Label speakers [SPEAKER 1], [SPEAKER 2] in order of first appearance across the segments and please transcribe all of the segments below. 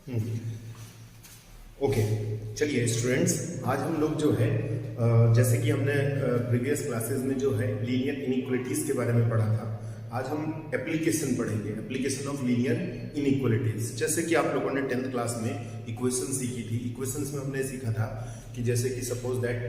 [SPEAKER 1] Okay, चलिए students, आज हम लोग जो है जैसे कि हमने प्रीवियस क्लासेस में जो है लीनियर इनइक्वालिटीज के बारे में पढ़ा था, आज हम एप्लीकेशन पढ़ेंगे, एप्लीकेशन ऑफ लीनियर इनइक्वालिटीज। जैसे कि आप लोगों ने 10th क्लास में इक्वेशन सीखी थी। इक्वेशंस में हमने सीखा था कि जैसे कि सपोज दैट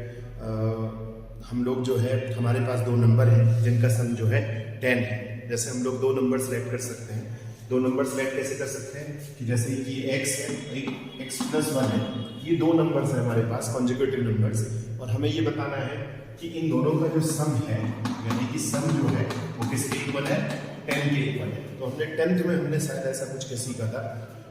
[SPEAKER 1] हम लोग जो है, हमारे पास दो नंबर हैं जिनका सम जो है 10 है। जैसे हम लोग दो नंबर सेलेक्ट कर सकते हैं। दो नंबर सेलेक्ट कैसे कर सकते हैं कि जैसे कि x है, एक x+1 है, ये दो नंबर्स है हमारे पास, कॉन्जिक्यूटिव नंबर्स, और हमें ये बताना है कि इन दोनों का जो सम है, यानी कि सम जो है वो किसके इक्वल है, 10 के इक्वल है। तो हमने 10th में हमने शायद ऐसा कुछ सीखा था।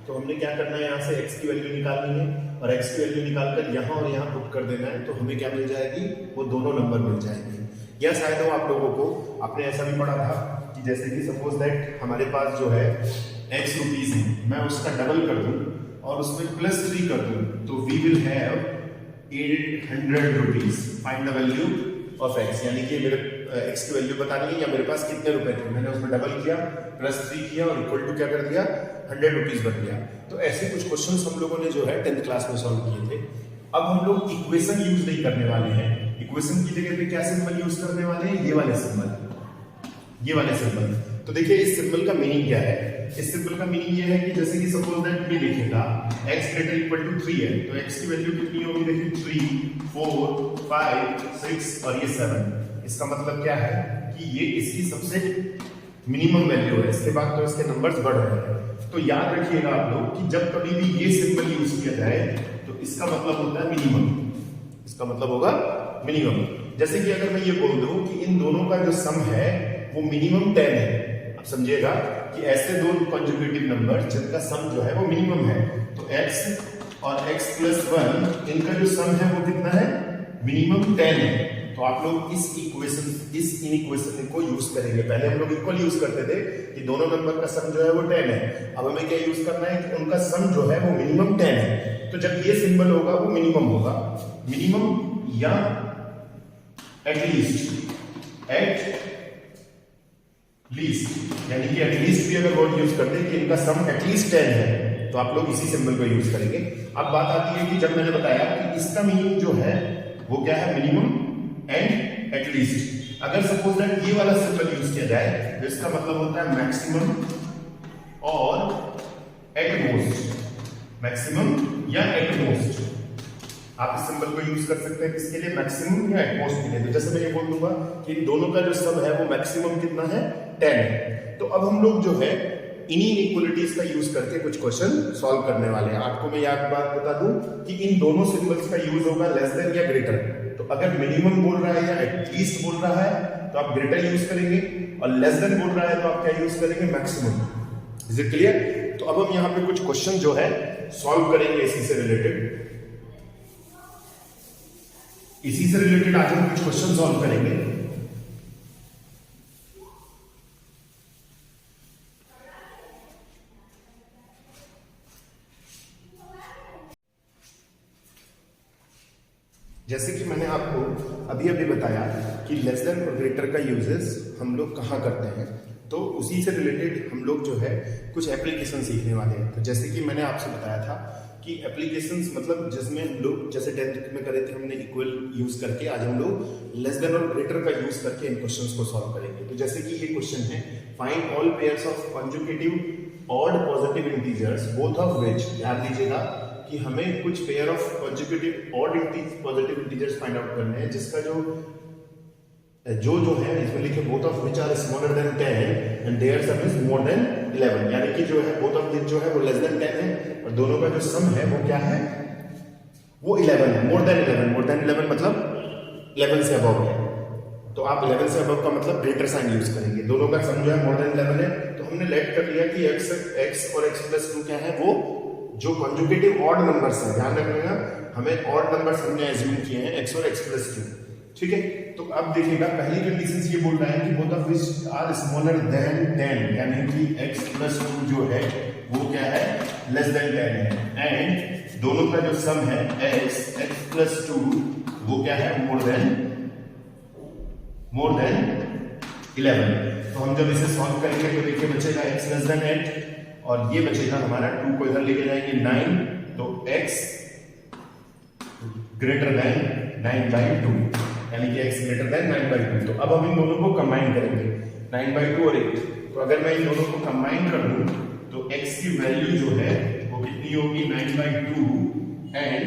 [SPEAKER 1] तो हमने क्या करना है, यहाँ से x की वैल्यू निकालनी है और x की वैल्यू निकालकर यहाँ और यहाँ पुट कर देना है। तो हमें क्या मिल जाएगी, वो दोनों नंबर मिल जाएंगे। या शायद वो आप लोगों को आपने ऐसा भी पढ़ा था कि जैसे कि सपोज दैट हमारे पास जो है x रुपीज है, मैं उसका डबल कर दूं और उसमें +3 कर दूं, तो we will have 800 rupees. Find the value of x, यानी कि मेरे x की वैल्यू बतानी है या मेरे पास कितने रुपए थे। मैंने उसमें डबल किया, +3 किया और इक्वल टू क्या कर दिया, 100 रुपीज बन गया। तो ऐसे कुछ क्वेश्चंस हम लोगों ने जो है 10th क्लास में सॉल्व किए थे। अब हम लोग इक्वेशन यूज नहीं करने वाले हैं। इक्वेशन की जगह पे क्या सिंबल यूज करने वाले हैं, ये वाले सिंबल, ये वाले सिंबल। तो देखिए इस सिंबल का मीनिंग क्या है। इस सिंबल का मीनिंग ये है कि जैसे कि सपोज दैट ये लिखेगा x ग्रेटर इक्वल टू 3 है, तो x की वैल्यू कितनी होगी, देखिए 3, 4, 5, 6 और ये 7। इसका मतलब क्या है कि ये इसकी सबसे मिनिमम वैल्यू है। इसके बाद तो इसके नंबर्स बढ़ रहे हैं। तो याद रखिएगा आप लोग कि जब कभी भी ये सिंबल यूज किया जाए तो इसका मतलब होता है मिनिमम। इसका मतलब होगा मिनिमम। जैसे कि अगर मैं ये बोल दूं कि इन दोनों का जो सम है वो मिनिमम 10 है, अब समझिएगा कि ऐसे दो कॉन्जुगेटिव नंबर जिनका सम जो है वो मिनिमम है, तो x और x+1 इनका जो सम है वो कितना है, मिनिमम 10 है। तो आप लोग इस इक्वेशन को यूज करेंगे। पहले हम लोग इक्वल यूज करते थे कि दोनों नंबर का सम जो है वो 10 है। अब हमें क्या यूज करना है कि उनका सम जो है वो मिनिमम 10 है। तो जब ये सिंबल होगा वो मिनिमम होगा, मिनिमम या एटलीस्ट, यानी कि एटलीस्ट भी अगर वर्ड यूज करते हैं कि इनका सम एटलीस्ट 10 है, तो आप लोग इसी सिंबल को यूज करेंगे। अब बात आती है कि जब मैंने बताया कि इसका मीनिंग जो है वो क्या है, मिनिमम एंड एटलीस्ट। अगर सपोज दैट ये वाला सिंबल यूज किया जाए तो इसका मतलब होता है मैक्सिमम और एटमोस्ट, मैक्सिमम या एटमोस्ट। आप इस सिंबल को यूज कर सकते हैं किसके लिए, मैक्सिमम या एटमोस्ट के लिए। तो जैसे मैं ये बोल दूंगा कि इन दोनों का जो सम है वो मैक्सिमम कितना है, 10 है। तो अब हम लोग जो है इन्हीं इनइक्वालिटीज का यूज करके कुछ क्वेश्चन सॉल्व करने वाले हैं। आपको मैं याद बात बता दूं कि इन दोनों सिंबल्स का यूज होगा लेस देन या ग्रेटर। तो अगर मिनिमम बोल रहा है या एटलीस्ट बोल रहा है तो आप ग्रेटर यूज करेंगे, और लेस देन बोल रहा है तो आप क्या यूज करेंगे, मैक्सिमम। Is it clear? तो अब हम यहाँ पे कुछ क्वेश्चन जो है सॉल्व करेंगे इसी से रिलेटेड। आज हम कुछ क्वेश्चन सॉल्व करेंगे। जैसे कि मैंने आपको अभी बताया कि लेस देन और ग्रेटर का यूजेस हम लोग कहाँ करते हैं, तो उसी से रिलेटेड हम लोग जो है कुछ एप्लीकेशन सीखने वाले हैं। तो जैसे कि मैंने आपसे बताया था कि एप्लीकेशंस मतलब जिसमें हम लोग जैसे 10th में करे थे हमने इक्वल यूज करके, आज हम लोग लेस देन और ग्रेटर का यूज करके इन क्वेश्चंस को सॉल्व करेंगे। तो जैसे कि ये क्वेश्चन है, find all pairs of conjugative odd positive integers both of which. ध्यान दीजिएगा कि हमें कुछ pair of conjugative odd positive integers find out करने हैं जिसका जो है इसमें लिखे both of which are smaller than 10 and their sum is more than 11, यानी कि जो है बोथ ऑफ व्हिच जो है वो लेस देन 10 है और दोनों का जो सम है वो क्या है, वो 11 है। मोर देन 11 मतलब 11 से अबव है। तो आप 11 से अबव का मतलब ग्रेटर साइन यूज करेंगे। दोनों का सम जो है मोर देन 11 है, तो हमने लेट कर लिया कि x और x+2 क्या है, वो जो कॉन्जुगेटिव ऑड नंबर्स हैं। ध्यान रखिएगा, हमें ऑड नंबर्स हमने एज्यूम किए हैं x और x+2, ठीक है। तो अब देखिएगा पहली कंडीशन ये बोल रहा है कि both of which are smaller than 10, यानी कि x+2 जो है वो क्या है, लेस देन 10 है, एंड दोनों का जो सम है x+2 वो क्या है, मोर देन 11। तो हम जब इसे सॉल्व करेंगे तो देखिए बचेगा x <8 और ये बचेगा हमारा 2 को इधर लेके जाएंगे 9, तो x ग्रेटर देन 9/2, यानी कि x ग्रेटर देन 9/2। तो अब हम इन दोनों को कंबाइन करेंगे, 9/2 और 8। तो अगर मैं इन दोनों को कंबाइन कर दूं तो x की वैल्यू जो है वो कितनी होगी, 9/2 एंड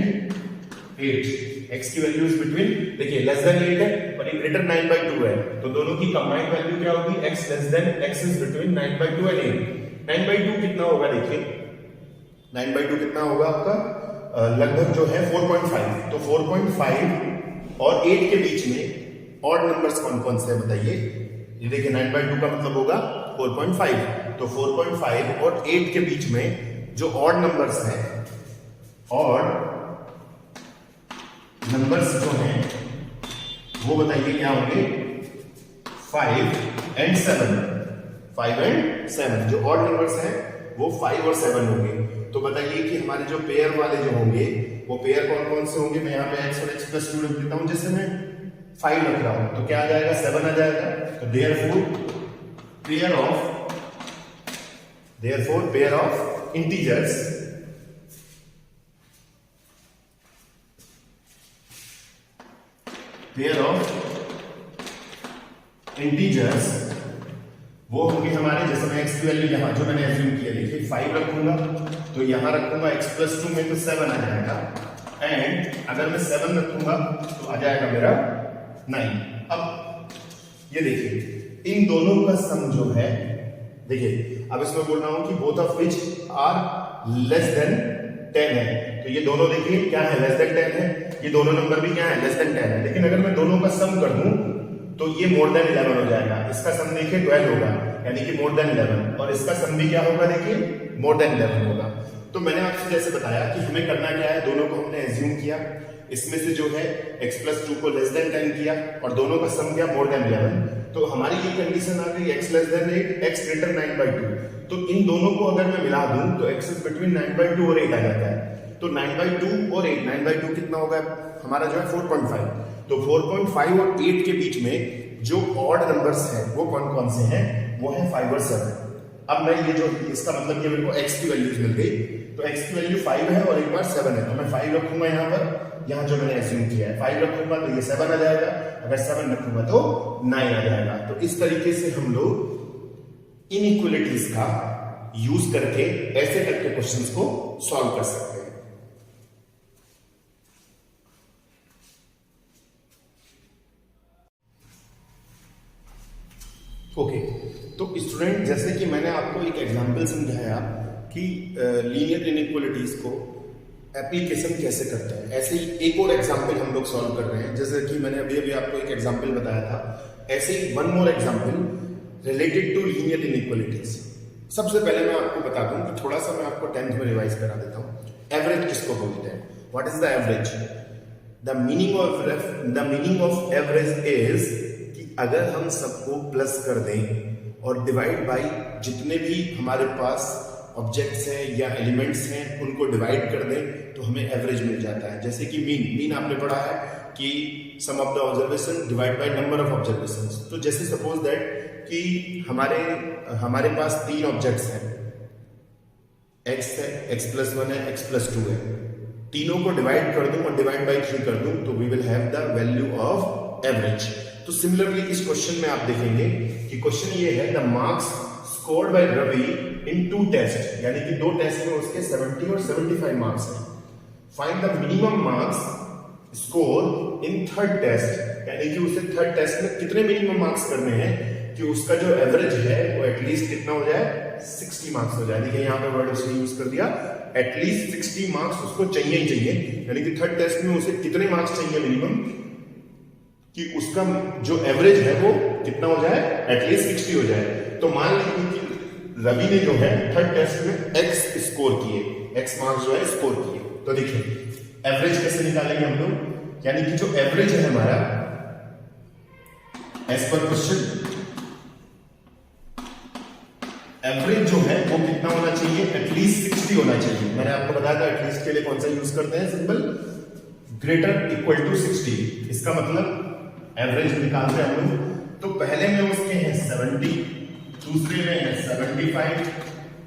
[SPEAKER 1] 8। x की वैल्यू इज बिटवीन, देखिए लेस देन 8 है और ये ग्रेटर 9/2 है, तो दोनों की कंबाइंड वैल्यू क्या होगी, x less than, x is between 9/2 and 8। 9/2 कितना होगा, देखिए 9/2 कितना होगा आपका, लगभग जो है 4.5। तो 4.5 और 8 के बीच में ऑड नंबर्स कौन कौन से हैं बताइए। ये देखिए 9/2 का मतलब होगा 4.5, तो 4.5 और 8 के बीच में जो ऑड नंबर्स हैं, ऑड नंबर्स जो हैं वो बताइए क्या होंगे, 5 एंड 7। 5 एंड 7 जो ऑड नंबर्स हैं वो 5 और 7 होंगे। तो बताइए कि हमारे जो पेयर वाले जो होंगे वो पेयर कौन कौन से होंगे। मैं यहाँ पे x और x प्लस 2 लिख देता हूं, जैसे मैं 5 रख रहा हूं तो क्या आ जाएगा, 7 आ जाएगा। तो देयरफॉर पेयर ऑफ इंटीजर्स वो होंगे हमारे, जैसे मैं x की वैल्यू यहां जो मैंने एज्यूम किया, देखिए 5 रखूंगा तो यहां रखूंगा x प्लस 2 में तो 7 आ जाएगा, एंड अगर मैं 7 रखूंगा तो आ जाएगा मेरा 9। अब ये देखिए इन दोनों का सम जो है, देखिए अब इसमें बोल रहा हूं कि both of which are less than 10 है, तो ये दोनों देखिए क्या है, लेस देन 10 है। ये दोनों नंबर भी क्या है, लेस देन 10 है। लेकिन अगर मैं दोनों का सम कर दूं तो ये मोर देन 11 हो जाएगा। इसका सम देखिए 12 होगा, यानी कि मोर देन 11, और इसका सम भी क्या होगा, देखिए मोर देन 11 होगा। तो मैंने आपसे जैसे बताया कि हमें करना क्या है, दोनों को हमने एज्यूम किया, इसमें से जो है x प्लस 2 को लेस देन 10 किया और दोनों का सम किया मोर देन 11। तो हमारी ये कंडीशन आ गई x less than 8, x greater 9/2। तो इन दोनों को अगर मैं मिला दूं तो x इज बिटवीन 9/2 और 8 आ जाता है। तो 9/2 और 8, 9/2 कितना होगा हमारा जो है 4.5। तो 4.5 और 8 के बीच में जो ऑड नंबर्स हैं वो कौन कौन से हैं, वो है 5 और 7। अब मैं ये जो, इसका मतलब ये मेरे को x की वैल्यूज मिल गई, तो x की वैल्यू 5 है और एक बार 7 है, तो मैं 5 रखूंगा यहाँ पर, यहाँ जो मैंने एज्यूम किया है 5 रखूंगा तो ये 7 आ जाएगा, अगर 7 रखूंगा तो 9 आ जाएगा। तो इस तरीके से हम लोग इनइक्वालिटीज का यूज करके ऐसे टाइप के क्वेश्चंस को सॉल्व कर सकते हैं। ओके, तो स्टूडेंट जैसे कि मैंने आपको एक एग्जांपल समझाया कि लीनियर इनइक्वालिटीज को एप्लीकेशन कैसे करते हैं, ऐसे ही एक और एग्जांपल हम लोग सॉल्व कर रहे हैं। जैसे कि मैंने अभी आपको एक एग्जांपल बताया था, ऐसे ही one more example related to linear inequalities. सबसे पहले मैं आपको बता दूं कि थोड़ा सा मैं आपको 10th में रिवाइज करा देता हूं। एवरेज किसको बोलते हैं, what is the average. The meaning of average is कि अगर हम सबको प्लस कर दें और डिवाइड बाई जितने भी हमारे पास ऑब्जेक्ट्स हैं या एलिमेंट्स हैं उनको डिवाइड कर दें तो हमें एवरेज मिल जाता है। जैसे कि मीन आपने पढ़ा है कि sum of the observation divide by number of observations. तो जैसे सपोज दैट कि हमारे पास 3 ऑब्जेक्ट्स हैं, x है, x प्लस 1 है, x प्लस 2 है, तीनों को डिवाइड कर दूं और डिवाइड बाई 3 कर दूं तो we will have the value of average. तो सिमिलरली इस क्वेश्चन में आप देखेंगे कि क्वेश्चन ये है, the marks scored by Ravi in 2 test, यानी कि 2 टेस्ट में उसके 70 और 75 मार्क्स हैं। Find the minimum marks score in 3rd test, यानी कि उसे 3rd टेस्ट में कितने मिनिमम मार्क्स करने हैं कि उसका जो एवरेज है वो एटलीस्ट कितना हो जाए, 60 मार्क्स हो जाए। देखिए यहाँ पे वर्ड उसने यूज कर दिया, एटलीस्ट 60 मार्क्स उसको चाहिए ही चाहिए, यानी कि 3rd टेस्ट में उसे कितने मार्क्स चाहिए मिनिमम कि उसका जो एवरेज है वो कितना हो जाए, एटलीस्ट 60 हो जाए। तो मान लीजिए कि रवि ने जो है 3rd टेस्ट में x स्कोर किए, x मार्क्स जो है स्कोर किए। तो देखिए एवरेज कैसे निकालेंगे हम लोग, यानी कि जो एवरेज है हमारा एज पर क्वेश्चन, एवरेज जो है वो कितना होना चाहिए, एटलीस्ट 60 होना चाहिए। मैंने आपको बताया था एटलीस्ट के लिए कौन सा यूज करते हैं, सिंपल ग्रेटर इक्वल टू 60। इसका मतलब एवरेज निकालते हैं हम लोग, तो पहले में उसके हैं 70, दूसरे में है 75,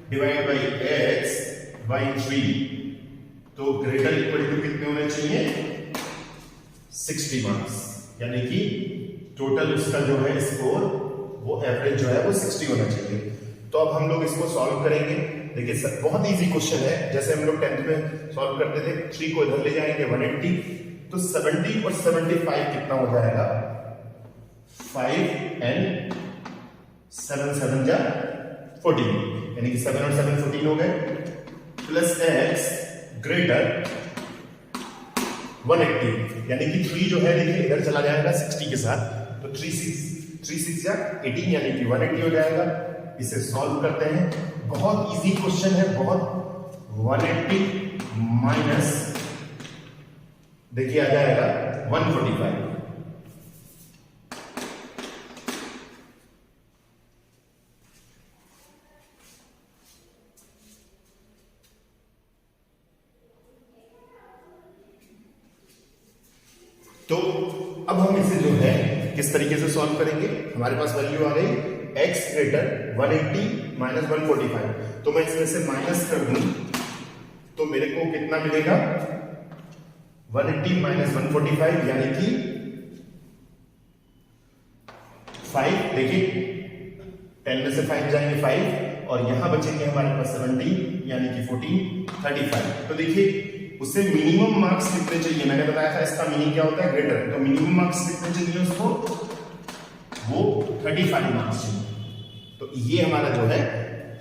[SPEAKER 1] डिवाइड बाई x बाई 3, तो ग्रेटर इक्वल टू कितने होने चाहिए 60 मार्क्स, यानी कि टोटल उसका जो है स्कोर वो एवरेज जो है वो 60 होना चाहिए। तो अब हम लोग इसको सॉल्व करेंगे। देखिए सर बहुत इजी क्वेश्चन है, जैसे हम लोग 10th में सॉल्व करते थे, 3 को इधर ले जाएंगे 180, तो 70 और 75 कितना हो जाएगा 5 and 7 7 जा 14, यानी कि 7 और 7 14 हो गए, प्लस x ग्रेटर 180, यानी कि 3 जो है देखिए इधर चला जाएगा 60 के साथ, तो 3 6 जा 18, यानी कि 180 हो जाएगा। इसे सॉल्व करते हैं, बहुत इजी क्वेश्चन है, बहुत 180 माइनस देखिए आ जाएगा 145, तो अब हम इसे जो है किस तरीके से सॉल्व करेंगे। हमारे पास वैल्यू आ गई x ग्रेटर 180 माइनस 145, तो मैं इसमें से माइनस कर दूं तो मेरे को कितना मिलेगा 180 माइनस 145, यानी कि 5, देखिए 10 में से 5 जाएंगे 5, और यहां बचेंगे हमारे पास 70, यानी कि 14 35। तो देखिए उसे मिनिमम मार्क्स कितने चाहिए, मैंने बताया था इसका मीनिंग क्या होता है ग्रेटर, तो मिनिमम मार्क्स कितने चाहिए उसको, वो 35 मार्क्स चाहिए। तो ये हमारा जो है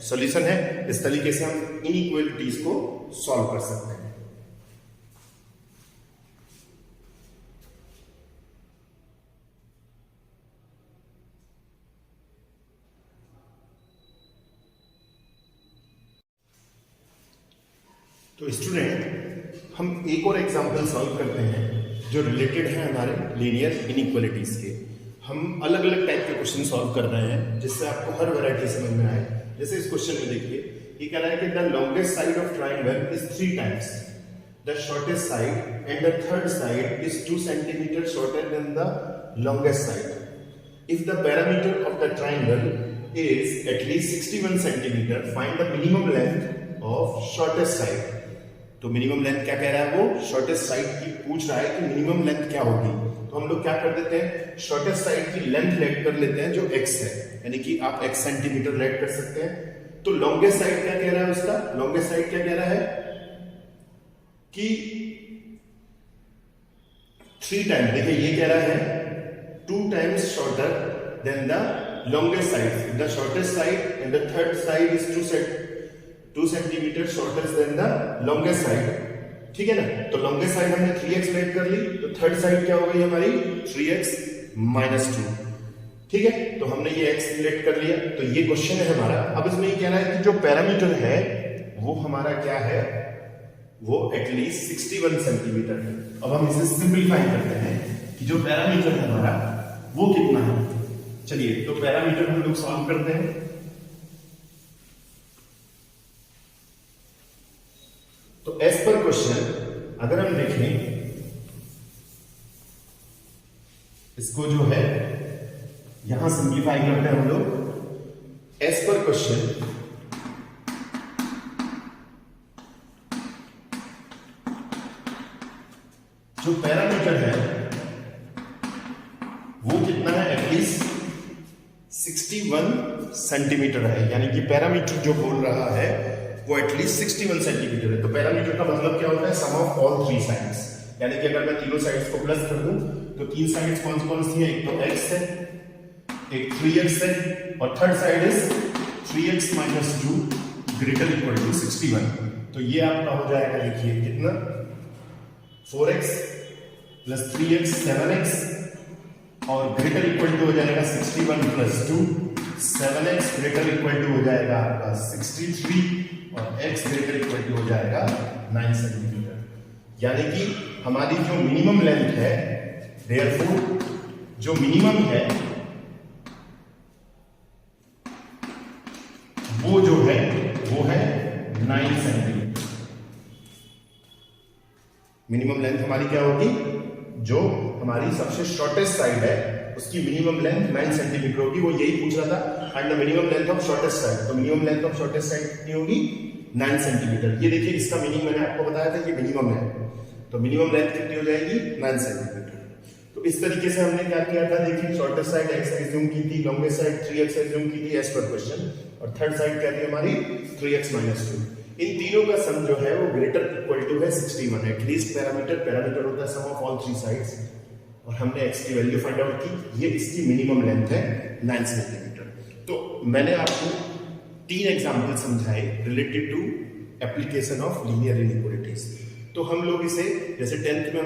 [SPEAKER 1] सॉल्यूशन है। इस तरीके से हम इनइक्वालिटीज को सॉल्व कर सकते हैं। तो स्टूडेंट हम एक और एग्जांपल सॉल्व करते हैं जो रिलेटेड है हमारे लीनियर इनइक्वालिटीज के। हम अलग अलग टाइप के क्वेश्चन सॉल्व कर रहे हैं जिससे आपको हर वैरायटी समझ में आए। जैसे इस क्वेश्चन में देखिए, ये कह रहा है कि the longest side of triangle is 3 times the shortest side and the third side is 2 centimetre shorter than the longest side. If the parameter of the triangle is at least 61 centimetre, find the minimum length of shortest side. तो minimum length क्या कह रहा है, वो shortest side की पूछ रहा है कि मिनिमम लेंथ क्या होगी। तो हम लोग क्या कर देते हैं, शॉर्टेस्ट साइड की लेंथ लेट कर लेते हैं जो x है, यानी कि आप x सेंटीमीटर लेट कर सकते हैं। तो लॉन्गेस्ट साइड क्या कह रहा है उसका, लॉन्गेस्ट साइड क्या कह रहा है कि 3 टाइम्स, देखिए ये कह रहा है 2 times shorter than the longest side, the shortest side and the third side is 2 centimetre shorter than the longest side, ठीक है ना। तो लॉन्गेस्ट साइड हमने 3x लेट कर ली, तो थर्ड साइड क्या हो गई हमारी 3x माइनस 2, ठीक है। तो हमने ये x लेट कर लिया। तो ये क्वेश्चन है हमारा। अब इसमें ये कह रहा है कि जो पैरामीटर है वो हमारा क्या है, वो एटलीस्ट 61 सेंटीमीटर है। अब हम इसे सिंप्लीफाई करते हैं कि जो पैरामीटर है हमारा वो कितना है। चलिए तो पैरामीटर हम लोग सॉल्व करते हैं। तो एज पर क्वेश्चन अगर हम देखें, इसको जो है यहां सिंप्लीफाई करते हैं हम लोग। एज पर क्वेश्चन जो पैरामीटर है वो कितना है, एटलीस्ट 61 सेंटीमीटर है, यानी कि पैरामीटर जो बोल रहा है वो एटलीस्ट 61 सेंटीमीटर है। तो पैरामीटर का मतलब क्या होता है, सम ऑफ ऑल 3 साइड्स, यानी कि अगर मैं तीनों साइड्स को प्लस कर दूं तो 3 साइड्स कौन सी है, एक तो x है, एक 3x है, और third side is 3x minus 2 greater equal to 61। तो ये आपका हो जाएगा, देखिए कितना 4x प्लस 3x 7x, और ग्रेटर इक्वल टू हो जाएगा 61 plus 2, 7x greater equal to हो जाएगा आपका 63, और x ग्रेटर इक्वल टू हो जाएगा 9 सेंटीमीटर। यानी कि हमारी जो मिनिमम लेंथ है, देयरफॉर जो मिनिमम है वो जो है वो है 9 सेंटीमीटर। मिनिमम लेंथ हमारी क्या होगी, जो हमारी सबसे शॉर्टेस्ट साइड है उसकी मिनिमम लेंथ 9 सेंटीमीटर होगी। वो यही पूछ रहा था, find the minimum length of shortest side. तो minimum length of shortest side कितनी होगी? 9 सेंटीमीटर। ये देखिए इसका मीनिंग मैंने आपको बताया था, ये मिनिमम है, तो मिनिमम लेंथ कितनी हो जाएगी? 9 सेंटीमीटर। तो इस तरीके से हमने क्या किया था, देखिए शॉर्टेस्ट साइड x एज्यूम की थी, लॉन्गेस्ट साइड 3x एज्यूम की थी एज पर क्वेश्चन, और थर्ड साइड क्या थी हमारी? 3x - 2। इन तीनों का सम जो है वो ग्रेटर इक्वल टू है 61। एटलीस्ट पैरामीटर होता है सम ऑफ ऑल थ्री साइड्स, और हमने x की वैल्यू फाइंड आउट की। ये इसकी मिनिमम लेंथ है 9 सेंटीमीटर। तो मैंने आपको 3 एग्जाम्पल समझाए related to application of linear inequalities. तो हम लोग इसे जैसे 10th में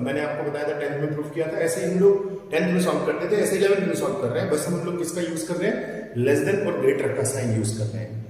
[SPEAKER 1] मैंने आपको बताया था 10th में प्रूफ किया था, ऐसे हम लोग 10th में सॉल्व करते थे, ऐसे 11th में सॉल्व कर रहे हैं। बस हम लोग किसका यूज कर रहे हैं? लेस देन और ग्रेटर का साइन यूज कर रहे हैं।